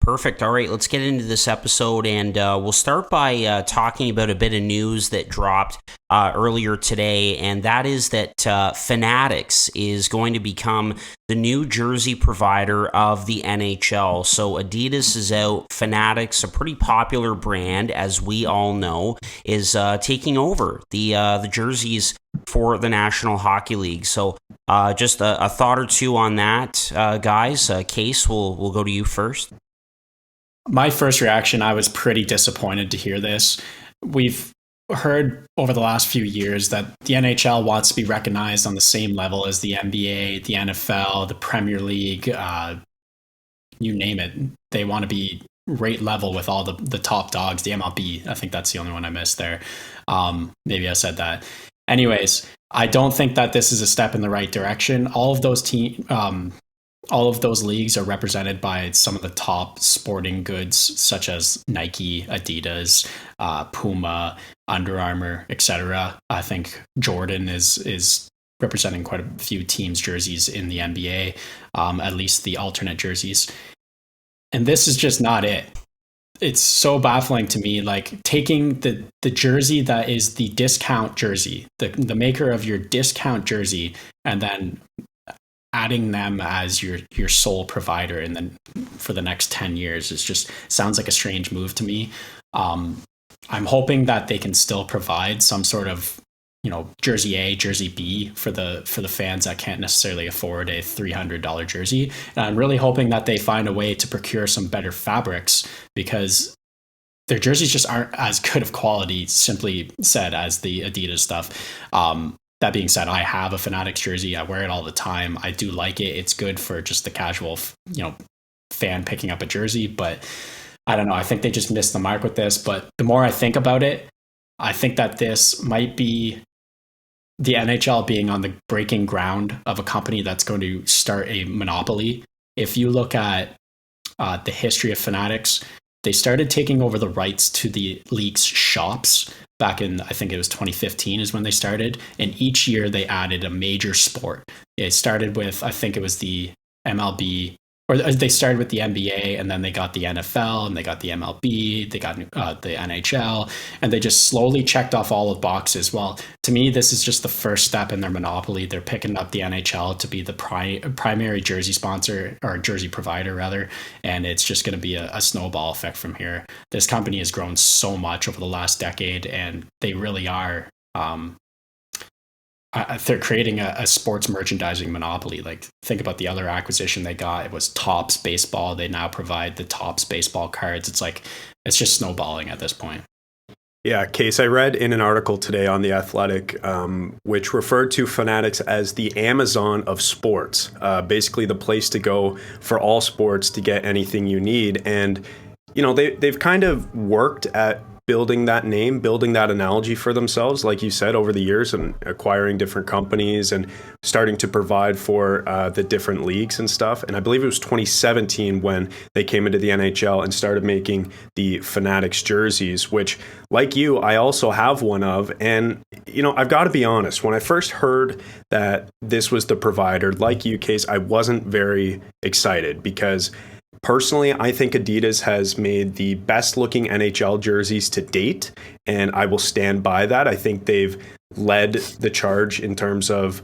Perfect. All right, let's get into this episode, and we'll start by talking about a bit of news that dropped earlier today, and that is that Fanatics is going to become the new jersey provider of the NHL. So Adidas is out. Fanatics, a pretty popular brand, as we all know, is taking over the jerseys for the National Hockey League. So just a thought or two on that, guys. Case, we'll go to you first. My first reaction, I was pretty disappointed to hear this. We've heard over the last few years that the NHL wants to be recognized on the same level as the NBA, the NFL, the Premier League, you name it. They want to be rate level with all the top dogs, the MLB. I think that's the only one I missed there. Maybe I said that. Anyways, I don't think that this is a step in the right direction. All of those leagues are represented by some of the top sporting goods, such as Nike, Adidas, Puma, Under Armour, etc. I think Jordan is representing quite a few teams' jerseys in the NBA, at least the alternate jerseys. And this is just not it. It's so baffling to me, like taking the jersey that is the discount jersey, the maker of your discount jersey, and then adding them as your sole provider and then for the next 10 years is just sounds like a strange move to me. I'm hoping that they can still provide some sort of, jersey A, jersey B for the fans that can't necessarily afford a $300 jersey. And I'm really hoping that they find a way to procure some better fabrics, because their jerseys just aren't as good of quality, simply said, as the Adidas stuff. That being said, I have a Fanatics jersey. I wear it all the time. I do like it. It's good for just the casual, fan picking up a jersey. But I don't know. I think they just missed the mark with this. But the more I think about it, I think that this might be the NHL being on the breaking ground of a company that's going to start a monopoly. If you look at the history of Fanatics, they started taking over the rights to the league's shops back in, I think it was 2015 is when they started. And each year they added a major sport. It started with, I think it was the MLB, or they started with the NBA, and then they got the NFL, and they got the MLB, they got the NHL, and they just slowly checked off all of the boxes. Well, to me, this is just the first step in their monopoly. They're picking up the NHL to be the primary jersey sponsor, or jersey provider rather, and it's just going to be a snowball effect from here. This company has grown so much over the last decade, and they really are they're creating a sports merchandising monopoly. Like, think about the other acquisition they got. It was Topps Baseball. They now provide the Topps Baseball cards. It's just snowballing at this point. Yeah, Case, I read in an article today on The Athletic, which referred to Fanatics as the Amazon of sports, basically the place to go for all sports to get anything you need. And, they've kind of worked at building that name, building that analogy for themselves, like you said, over the years, and acquiring different companies and starting to provide for the different leagues and stuff. And I believe it was 2017 when they came into the NHL and started making the Fanatics jerseys, which, like you, I also have one of. And, I've got to be honest, when I first heard that this was the provider, like you, Case, I wasn't very excited, because personally, I think Adidas has made the best looking NHL jerseys to date, and I will stand by that. I think they've led the charge in terms of,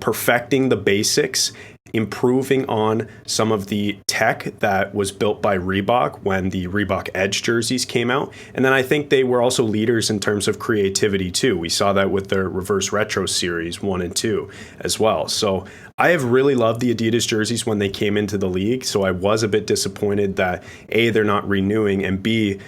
perfecting the basics, improving on some of the tech that was built by Reebok when the Reebok Edge jerseys came out. And then I think they were also leaders in terms of creativity too. We saw that with their reverse retro series 1 and 2 as well. So I have really loved the Adidas jerseys when they came into the league. So I was a bit disappointed that A, they're not renewing, and B,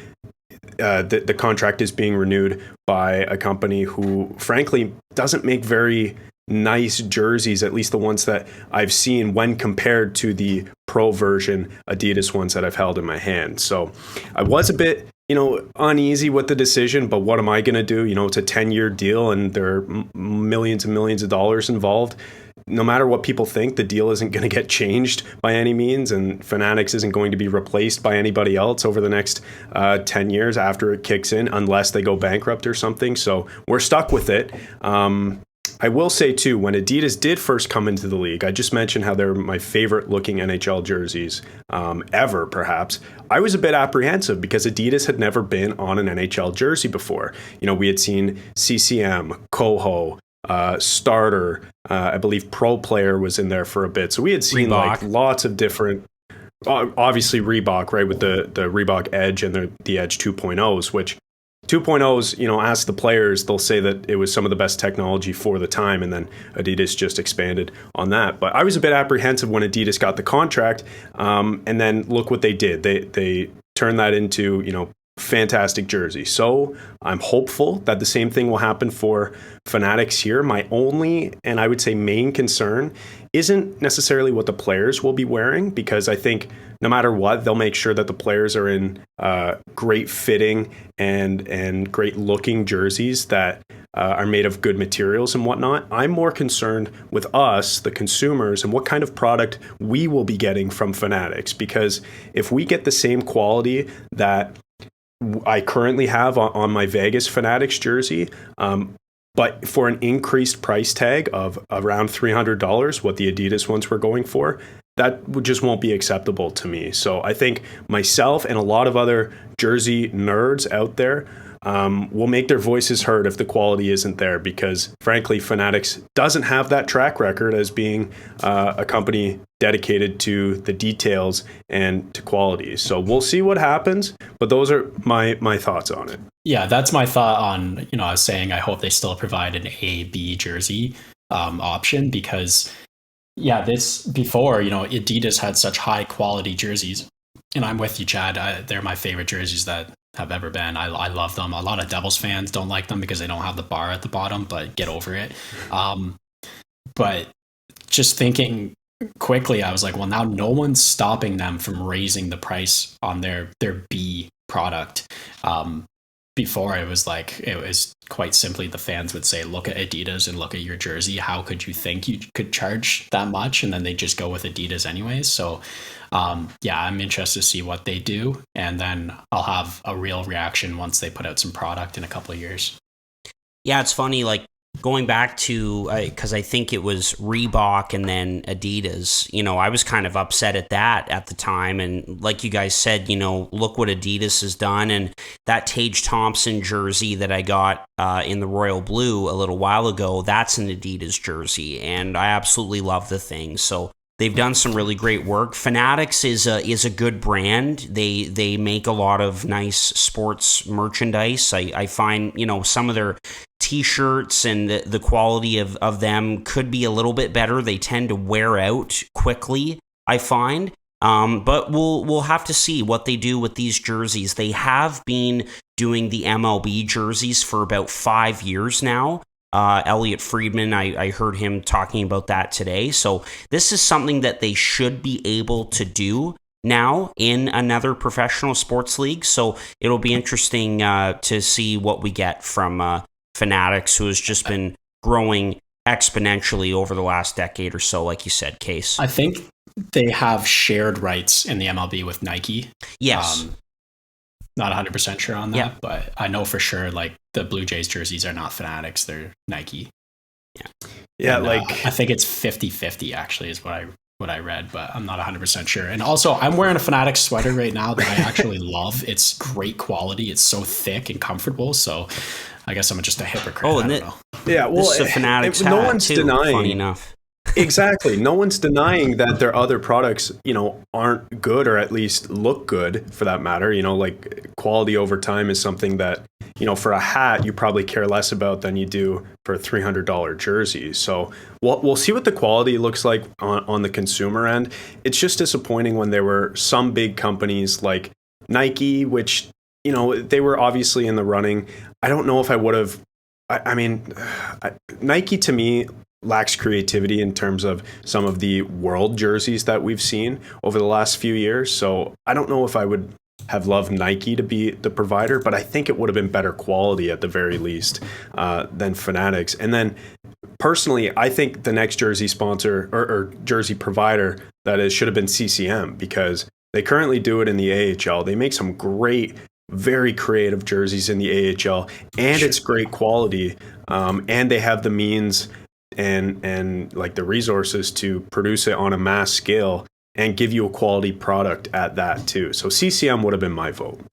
the contract is being renewed by a company who frankly doesn't make very nice jerseys, at least the ones that I've seen when compared to the pro version Adidas ones that I've held in my hand. So I was a bit, uneasy with the decision, but what am I going to do? It's a 10-year deal and there are millions and millions of dollars involved. No matter what people think, the deal isn't going to get changed by any means, and Fanatics isn't going to be replaced by anybody else over the next 10 years after it kicks in, unless they go bankrupt or something. So we're stuck with it. I will say too, when Adidas did first come into the league, I just mentioned how they're my favorite looking NHL jerseys ever, perhaps. I was a bit apprehensive because Adidas had never been on an NHL jersey before. We had seen CCM, Coho, Starter, I believe Pro Player was in there for a bit. So we had seen like lots of different, obviously Reebok, right, with the Reebok Edge and the Edge 2.0s, which 2.0s, ask the players, they'll say that it was some of the best technology for the time, and then Adidas just expanded on that. But I was a bit apprehensive when Adidas got the contract, and then look what they did. They turned that into, fantastic jersey. So I'm hopeful that the same thing will happen for Fanatics here. My only, and I would say main concern, isn't necessarily what the players will be wearing, because I think no matter what, they'll make sure that the players are in great fitting and great looking jerseys that are made of good materials and whatnot. I'm more concerned with us, the consumers, and what kind of product we will be getting from Fanatics, because if we get the same quality that I currently have on my Vegas Fanatics jersey, but for an increased price tag of around $300, what the Adidas ones were going for, that just won't be acceptable to me. So I think myself and a lot of other jersey nerds out there will make their voices heard if the quality isn't there, because frankly, Fanatics doesn't have that track record as being a company dedicated to the details and to quality. So we'll see what happens, but those are my thoughts on it. Yeah, that's my thought on, I was saying I hope they still provide an A-B jersey option, because this before, Adidas had such high quality jerseys, and I'm with you, Chad. They're my favorite jerseys that have ever been. I love them. A lot of Devils fans don't like them because they don't have the bar at the bottom, but get over it. But just thinking quickly, I was like, well, now no one's stopping them from raising the price on their B product. Before it was quite simply the fans would say, look at Adidas and look at your jersey. How could you think you could charge that much? And then they just go with Adidas anyways. So I'm interested to see what they do. And then I'll have a real reaction once they put out some product in a couple of years. Yeah, it's funny, like going back to, because I think it was Reebok and then Adidas, I was kind of upset at that at the time. And like you guys said, look what Adidas has done. And that Tage Thompson jersey that I got in the royal blue a little while ago, that's an Adidas jersey. And I absolutely love the thing. So they've done some really great work. Fanatics is a good brand. They make a lot of nice sports merchandise. I find, some of their T-shirts and the quality of them could be a little bit better. They tend to wear out quickly, I find. But we'll have to see what they do with these jerseys. They have been doing the MLB jerseys for about 5 years now. Elliot Friedman, I heard him talking about that today. So this is something that they should be able to do now in another professional sports league. So it'll be interesting to see what we get from Fanatics, who has just been growing exponentially over the last decade or so, like you said, Case. I think they have shared rights in the MLB with Nike. Yes. Not 100% sure on that, but I know for sure, like, the Blue Jays jerseys are not Fanatics, they're Nike. Yeah, and, like I think it's 50-50 actually is what I read, but I'm not 100% sure. And also, I'm wearing a Fanatics sweater right now that I actually love. It's great quality. It's so thick and comfortable. So I guess I'm just a hypocrite. I don't know. Yeah, well, this is a Fanatics no hat one's too, denying. funny enough. Exactly. No one's denying that their other products, aren't good, or at least look good for that matter. Like quality over time is something that, for a hat, you probably care less about than you do for a $300 jersey. So we'll see what the quality looks like on the consumer end. It's just disappointing when there were some big companies like Nike, which, they were obviously in the running. I don't know if I would have, Nike to me lacks creativity in terms of some of the world jerseys that we've seen over the last few years. So I don't know if I would have loved Nike to be the provider, but I think it would have been better quality at the very least than Fanatics. And then personally, I think the next jersey sponsor or jersey provider that is should have been CCM, because they currently do it in the AHL. They make some great, very creative jerseys in the AHL, and it's great quality. And they have the means and like the resources to produce it on a mass scale and give you a quality product at that too. So CCM would have been my vote.